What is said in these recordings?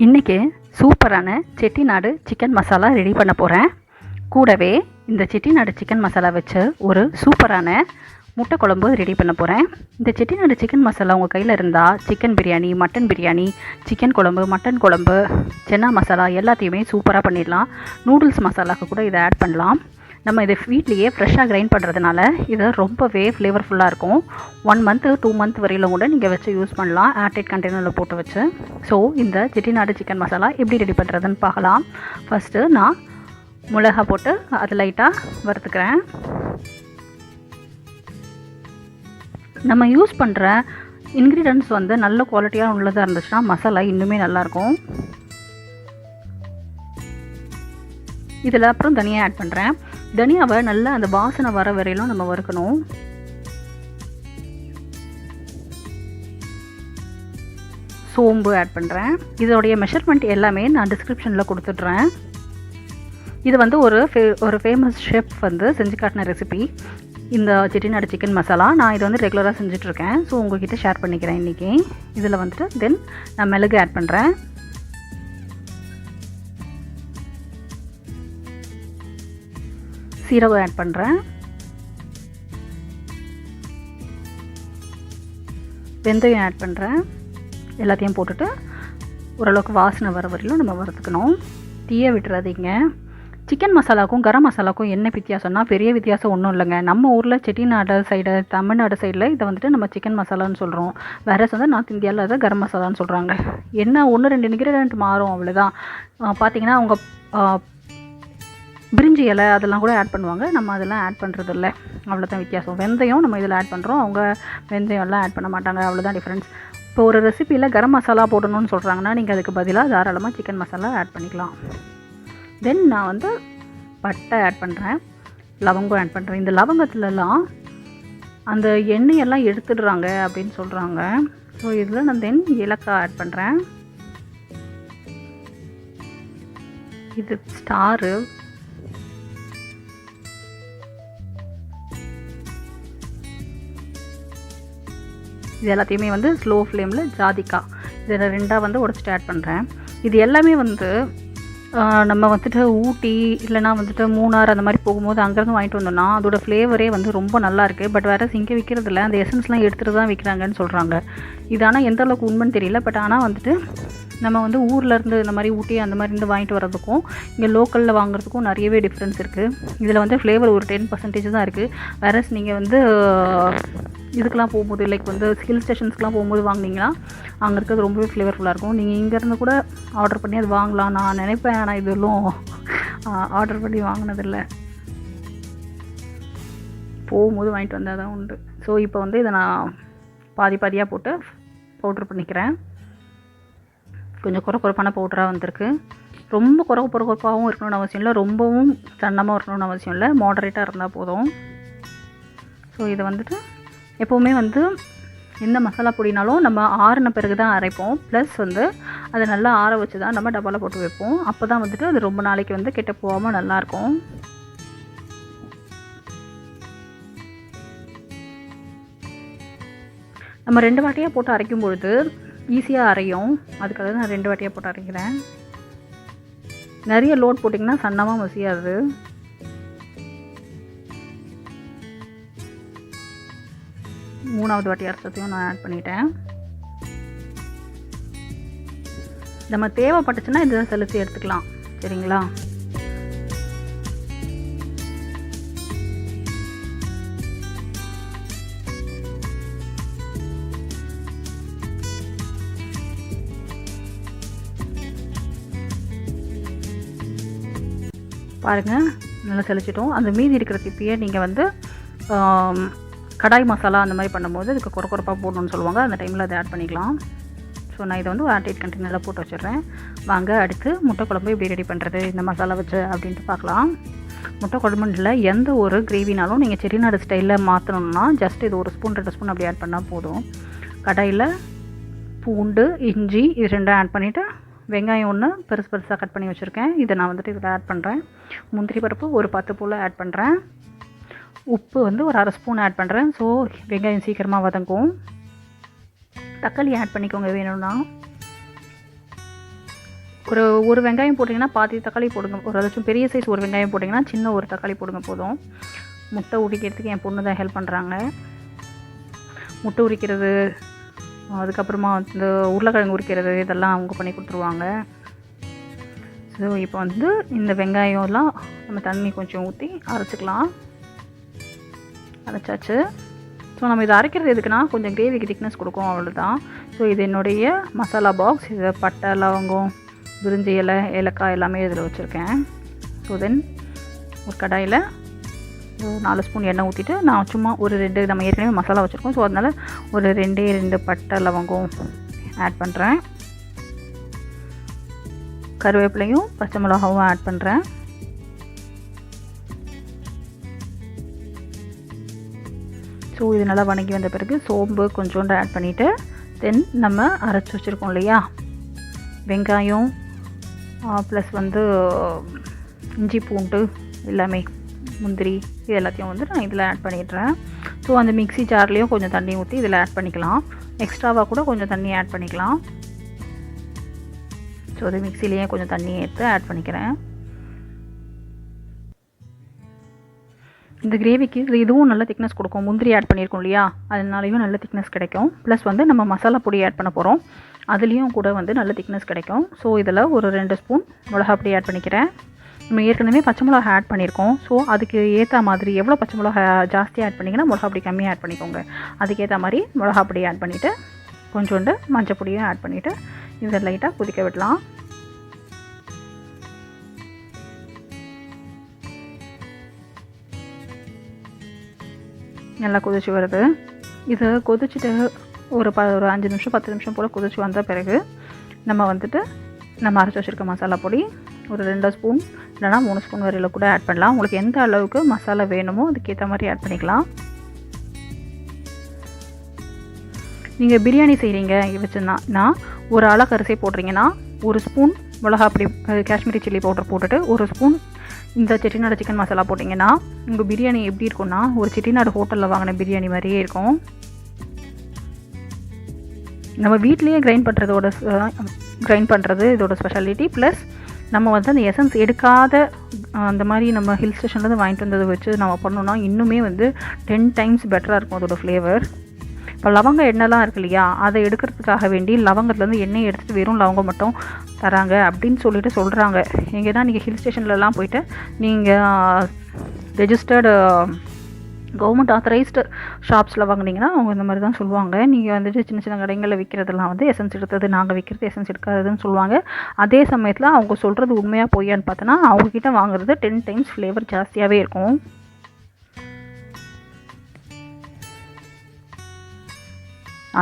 இன்றைக்கி சூப்பரான Chettinad chicken masala ready பண்ண போகிறேன். கூடவே இந்த செட்டிநாடு சிக்கன் மசாலா வச்சு ஒரு சூப்பரான முட்டை குழம்பு ரெடி பண்ண போகிறேன். இந்த செட்டிநாடு சிக்கன் மசாலா உங்கள் கையில் இருந்தால் chicken biryani, mutton biryani, chicken குழம்பு, மட்டன் குழம்பு, சென்னா மசாலா எல்லாத்தையுமே சூப்பராக பண்ணிடலாம். நூடுல்ஸ் மசாலாவுக்கு கூட இதை ஆட் பண்ணலாம். நம்ம இதை வீட்லேயே ஃப்ரெஷ்ஷாக கிரைண்ட் பண்ணுறதுனால இது ரொம்பவே ஃப்ளேவர்ஃபுல்லாக இருக்கும். 1 month 2 month வரையிலும் கூட நீங்கள் வச்சு யூஸ் பண்ணலாம், ஏர்டைட் கண்டெய்னரில் போட்டு வச்சு. ஸோ இந்த செட்டிநாடு சிக்கன் மசாலா எப்படி ரெடி பண்ணுறதுன்னு பார்க்கலாம். ஃபஸ்ட்டு நான் மிளகா போட்டு அது லைட்டாக வறுத்துக்கிறேன். நம்ம யூஸ் பண்ணுற இன்க்ரீடியன்ட்ஸ் நல்ல குவாலிட்டியாக உள்ளதாக இருந்துச்சுன்னா மசாலா இன்னுமே நல்லாயிருக்கும். இதில் அப்புறம் தனியாக ஆட் பண்ணுறேன். தனியாவை நல்லா அந்த வாசனை வர வரையிலும் நம்ம வறுக்கணும். சோம்பு ஆட் பண்ணுறேன். இதோடைய மெஷர்மெண்ட் எல்லாமே நான் டிஸ்கிரிப்ஷனில் கொடுத்துட்றேன். இது ஒரு ஃபேமஸ் ஷெஃப் செஞ்சு காட்டின ரெசிபி. இந்த செட்டிநாடு சிக்கன் மசாலா நான் இது ரெகுலராக செஞ்சிட்ருக்கேன். ஸோ உங்கள்கிட்ட ஷேர் பண்ணிக்கிறேன் இன்றைக்கி. இதில் தென் நான் மிளகு ஆட் பண்ணுறேன். சீரகம் ஆட் பண்ணுறேன். வெந்தயம் ஆட் பண்ணுறேன். எல்லாத்தையும் போட்டுட்டு ஓரளவுக்கு வாசனை வர வரையிலும் நம்ம வறுத்துக்கணும். தீய விட்டுறாதீங்க. சிக்கன் மசாலாவுக்கும் கரம் மசாலாவுக்கும் என்ன வித்தியாசம்னா பெரிய வித்தியாசம் ஒன்றும் இல்லைங்க. நம்ம ஊரில் செட்டிநாடு சைடு, தமிழ்நாடு சைடில் இதை நம்ம சிக்கன் மசாலான்னு சொல்கிறோம். வேற நார்த் இந்தியாவில் அதை கரம் மசாலான்னு சொல்கிறாங்க. என்ன 1-2 இன்க்ரீடியன்ட் மாறும், அவ்வளோதான். பார்த்தீங்கன்னா அவங்க பிரிஞ்சி இலை அதெல்லாம் கூட ஆட் பண்ணுவாங்க. நம்ம அதெல்லாம் ஆட் பண்ணுறது இல்லை, அவ்வளோதான் வித்தியாசம். வெந்தயம் நம்ம இதில் ஆட் பண்ணுறோம், அவங்க வெந்தயம் எல்லாம் ஆட் பண்ண மாட்டாங்க, அவ்வளோதான் டிஃப்ரென்ஸ். இப்போ ஒரு ரெசிப்பியில் கரம் மசாலா போடணும்னு சொல்கிறாங்கன்னா நீங்கள் அதுக்கு பதிலாக தாராளமாக சிக்கன் மசாலா ஆட் பண்ணிக்கலாம். தென் நான் பட்டை ஆட் பண்ணுறேன், லவங்கம் ஆட் பண்ணுறேன். இந்த லவங்கத்துலலாம் அந்த எண்ணெயெல்லாம் எடுத்துடுறாங்க அப்படின்னு சொல்கிறாங்க. ஸோ இதில் நான் தென் ஏலக்காய் ஆட் பண்ணுறேன். இது ஸ்டாரு. இது எல்லாத்தையுமே ஸ்லோ ஃப்ளேமில் ஜாதிக்காய் இதில் 2 உடச்சிட்டு ஆட் பண்ணுறேன். இது எல்லாமே நம்ம ஊட்டி இல்லைனா மூணார் அந்த மாதிரி போகும்போது அங்கேருந்து வாங்கிட்டு வந்தோம்னா அதோடய ஃப்ளேவரே ரொம்ப நல்லாயிருக்கு. பட் வேறு இங்கே விற்கிறதில்ல, அந்த எசன்ஸ்லாம் எடுத்துகிட்டு தான் விற்கிறாங்கன்னு சொல்கிறாங்க. இது ஆனால் எந்த அளவுக்கு உண்மைன்னு தெரியல. பட் ஆனால் நம்ம ஊர்லேருந்து இந்த மாதிரி ஊட்டி அந்த மாதிரி இருந்து வாங்கிட்டு வரதுக்கும் இங்கே லோக்கலில் வாங்குறதுக்கும் நிறையவே டிஃப்ரென்ஸ் இருக்குது. இதில் ஃப்ளேவர் ஒரு 10% தான் இருக்குது. வேற நீங்கள் இதுக்கெலாம் போகும்போது லைக் ஹில் ஸ்டேஷன்ஸ்க்கெலாம் போகும்போது வாங்கினீங்கன்னா அங்கே இருக்கிறது ரொம்பவே ஃப்ளேவர்ஃபுல்லாக இருக்கும். நீங்கள் இங்கேருந்து கூட ஆர்டர் பண்ணி அது வாங்கலாம் நான் நினைப்பேன். ஆனால் இதெல்லாம் ஆர்டர் பண்ணி வாங்கினதில்லை, போகும்போது வாங்கிட்டு வந்தால் தான் உண்டு. ஸோ இப்போ இதை நான் பாதியாக போட்டு பவுட்ரு பண்ணிக்கிறேன். கொஞ்சம் குறப்பான பவுடராக வந்திருக்கு. ரொம்ப குறப்பாகவும் இருக்கணும்னு அவசியம் இல்லை, ரொம்பவும் சன்னமாக இருக்கணும்னு அவசியம் இல்லை, மாடரேட்டாக இருந்தால் போதும். ஸோ இதை எப்போவுமே எந்த மசாலா பொடினாலும் நம்ம ஆறின பிறகு தான் அரைப்போம். ப்ளஸ் அதை நல்லா ஆற வச்சு தான் நம்ம டப்பாவில் போட்டு வைப்போம். அப்போ தான் அது ரொம்ப நாளைக்கு கெட்ட போகாமல் நல்லாயிருக்கும். நம்ம 2 வாட்டியாக போட்டு அரைக்கும் பொழுது ஈஸியாக அரையும். அதுக்காக நான் 2 வாட்டியாக போட்டு அரைக்கிறேன். நிறைய லோட் போட்டிங்கன்னா சன்னமாக மசியாது. மூணாவது வாட்டி அரைச்சதையும் நான் ஆட் பண்ணிட்டேன். நம்ம தேவைப்பட்டுச்சுன்னா இதை செலுத்தி எடுத்துக்கலாம், சரிங்களா? பாருங்கள், நல்லா செழிச்சிட்டோம். அந்த மீதி இருக்கிற திப்பியை நீங்கள் கடாய் மசாலா அந்த மாதிரி பண்ணும்போது அதுக்கு குறப்பாக போடணும்னு சொல்லுவாங்க. அந்த டைமில் அதை ஆட் பண்ணிக்கலாம். ஸோ நான் இதை ஏர்டைட் கண்டெய்னரில் போட்டு வச்சிடுறேன். வாங்க அடுத்து முட்டை குழம்பு எப்படி ரெடி பண்ணுறது இந்த மசாலா வச்சு அப்படின்ட்டு பார்க்கலாம். முட்டை குழம்புல எந்த ஒரு கிரேவினாலும் நீங்கள் செட்டிநாடு ஸ்டைலில் மாற்றணும்னா ஜஸ்ட் இது 1 ஸ்பூன் 2 ஸ்பூன் அப்படி ஆட் பண்ணால் போதும். கடாயில் பூண்டு, இஞ்சி இது 2 ஆட் பண்ணிவிட்டு வெங்காயம் 1 பெருசாக கட் பண்ணி வச்சுருக்கேன். இதை நான் இதில் ஆட் பண்ணுறேன். முந்திரி பருப்பு ஒரு 10 போல் ஆட் பண்ணுறேன். உப்பு ஒரு 1/2 ஸ்பூன் ஆட் பண்ணுறேன். ஸோ வெங்காயம் சீக்கிரமாக வதங்கும். தக்காளி ஆட் பண்ணிக்கோங்க வேணும்னா. ஒரு வெங்காயம் போட்டிங்கன்னா பாதி தக்காளி போடுங்க. ஏதாச்சும் பெரிய சைஸ் ஒரு வெங்காயம் போட்டிங்கன்னா சின்ன ஒரு தக்காளி போடுங்க போதும். முட்டை உரிக்கிறதுக்கு என் பொண்ணு தான் ஹெல்ப் பண்ணுறாங்க. முட்டை உரிக்கிறது, அதுக்கப்புறமா வந்து உருளைக்கிழங்கு உரிக்கிறது, இதெல்லாம் அவங்க பண்ணி கொடுத்துருவாங்க. ஸோ இப்போ வந்து இந்த வெங்காயம்லாம் நம்ம தண்ணி கொஞ்சம் ஊற்றி அரைச்சிக்கலாம். அரைச்சாச்சு. ஸோ நம்ம இதை அரைக்கிறது எதுக்குன்னா கொஞ்சம் கிரேவிக்கு திக்னஸ் கொடுக்கும், அவ்வளோதான். ஸோ இது என்னுடைய மசாலா பாக்ஸ். இதை பட்டை, லவங்கம், பிரிஞ்சி இலை, ஏலக்காய் எல்லாமே இதில் வச்சுருக்கேன். ஸோ தென் ஒரு கடாயில் 4 ஸ்பூன் எண்ணெய் ஊற்றிட்டு நான் சும்மா ஒரு 2 நம்ம ஏற்கனவே மசாலா வச்சுருக்கோம். ஸோ அதனால் ஒரு 2 பட்டை லவங்கம் ஆட் பண்ணுறேன். கருவேப்பிலையும் பச்சை மிளகாவும் ஆட் பண்ணுறேன். ஸோ இது நல்லா வணங்கி வந்த பிறகு சோம்பு கொஞ்சோண்டு ஆட் பண்ணிவிட்டு தென் நம்ம அரைச்சி வச்சுருக்கோம் இல்லையா வெங்காயம் ப்ளஸ் வந்து இஞ்சி பூண்டு எல்லாமே, முந்திரி, இது எல்லாத்தையும் வந்து நான் இதில் ஆட் பண்ணிடுறேன். ஸோ அந்த மிக்ஸி ஜார்லேயும் கொஞ்சம் தண்ணி ஊற்றி இதில் ஆட் பண்ணிக்கலாம். எக்ஸ்ட்ராவாக கூட கொஞ்சம் தண்ணி ஆட் பண்ணிக்கலாம். ஸோ அது மிக்ஸிலேயே கொஞ்சம் தண்ணி எடுத்து ஆட் பண்ணிக்கிறேன். இந்த கிரேவிக்கு இதுவும் நல்ல திக்னஸ் கொடுக்கும். முந்திரி ஆட் பண்ணியிருக்கோம் இல்லையா, அதனாலையும் நல்ல திக்னஸ் கிடைக்கும். ப்ளஸ் வந்து நம்ம மசாலா பொடி ஆட் பண்ண போகிறோம், அதுலேயும் கூட வந்து நல்ல திக்னஸ் கிடைக்கும். ஸோ இதில் ஒரு 2 ஸ்பூன் மிளகா பொடி ஆட் பண்ணிக்கிறேன். நம்ம ஏற்கனவே பச்சை மிளகா ஆட் பண்ணியிருக்கோம். ஸோ அதுக்கு ஏற்ற மாதிரி எவ்வளோ பச்சை மிளகா ஜாஸ்தி ஆட் பண்ணிங்கன்னா மிளகா பொடி கம்மியாக ஆட் பண்ணிக்கோங்க. அதுக்கேற்ற மாதிரி மிளகா பொடி ஆட் பண்ணிவிட்டு கொஞ்சோண்டு மஞ்சள் பொடியும் ஆட் பண்ணிவிட்டு இதை லைட்டாக கொதிக்க விடலாம். நல்லா கொதிச்சு வருது. இதை கொதிச்சுட்டு ஒரு 5 நிமிஷம் 10 நிமிஷம் போல் கொதிச்சு வந்த பிறகு நம்ம வந்துட்டு நம்ம அரைச்சி வச்சுருக்க மசாலா பொடி ஒரு 2 ஸ்பூன் இல்லைனா 3 ஸ்பூன் வரையில் கூட ஆட் பண்ணலாம். உங்களுக்கு எந்த அளவுக்கு மசாலா வேணுமோ அதுக்கேற்ற மாதிரி ஆட் பண்ணிக்கலாம். நீங்கள் பிரியாணி செய்கிறீங்க வச்சுன்னா ஒரு அளவுக்கு அரிசி போடுறீங்கன்னா 1 ஸ்பூன் மிளகா பொடி, காஷ்மீரி சில்லி பவுடர் போட்டுட்டு 1 ஸ்பூன் இந்த செட்டிநாடு சிக்கன் மசாலா போட்டிங்கன்னா உங்கள் பிரியாணி எப்படி இருக்கும்னா ஒரு செட்டிநாடு ஹோட்டலில் வாங்கின பிரியாணி மாதிரியே இருக்கும். நம்ம வீட்லேயே கிரைண்ட் பண்ணுறது இதோட ஸ்பெஷாலிட்டி. ப்ளஸ் நம்ம வந்து அந்த எசன்ஸ் எடுக்காத அந்த மாதிரி நம்ம ஹில் ஸ்டேஷன்லேருந்து வாங்கிட்டு வந்ததை வச்சு நம்ம பண்ணோன்னா இன்னுமே வந்து 10 டைம்ஸ் பெட்டராக இருக்கும் அதோடய ஃப்ளேவர். இப்போ லவங்க எண்ணெய்லாம் இருக்கு இல்லையா, அதை எடுக்கிறதுக்காக வேண்டி லவங்கத்துலேருந்து எண்ணெய் எடுத்துகிட்டு வெறும் லவங்கம் மட்டும் தராங்க அப்படின்னு சொல்லிட்டு சொல்கிறாங்க. எங்கேனா நீங்கள் ஹில் ஸ்டேஷன்லலாம் போய்ட்டு நீங்கள் ரெஜிஸ்டர்டு கவர்மெண்ட் ஆத்தரைஸ்டு ஷாப்ஸில் வாங்கினீங்கன்னா அவங்க இந்த மாதிரி தான் சொல்லுவாங்க. நீங்கள் வந்துட்டு சின்ன சின்ன கடைகளில் விற்கிறதெல்லாம் வந்து எசன்ஸ் எடுத்தது, நாங்கள் விற்கிறது எசன்ஸ் எடுக்காதுன்னு சொல்லுவாங்க. அதே சமயத்தில் அவங்க சொல்கிறது உண்மையாக பொய்யான்னு பார்த்தோன்னா அவங்கக்கிட்ட வாங்குறது 10 டைம்ஸ் ஃப்ளேவர் ஜாஸ்தியாகவே இருக்கும்.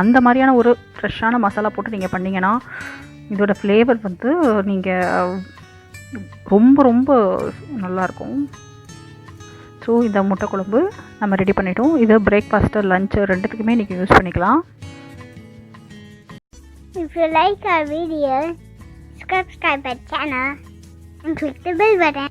அந்த மாதிரியான ஒரு ஃப்ரெஷ்ஷான மசாலா போட்டு நீங்கள் பண்ணிங்கன்னா இதோட ஃப்ளேவர் வந்து நீங்கள் ரொம்ப ரொம்ப நல்லாயிருக்கும். ஸோ இந்த முட்டை குழம்பு நம்ம ரெடி பண்ணிட்டோம். இதை பிரேக்ஃபாஸ்ட்டு, லஞ்சு ரெண்டுத்துக்குமே நீங்கள் யூஸ் பண்ணிக்கலாம். If you like our video, subscribe our channel and click the bell button.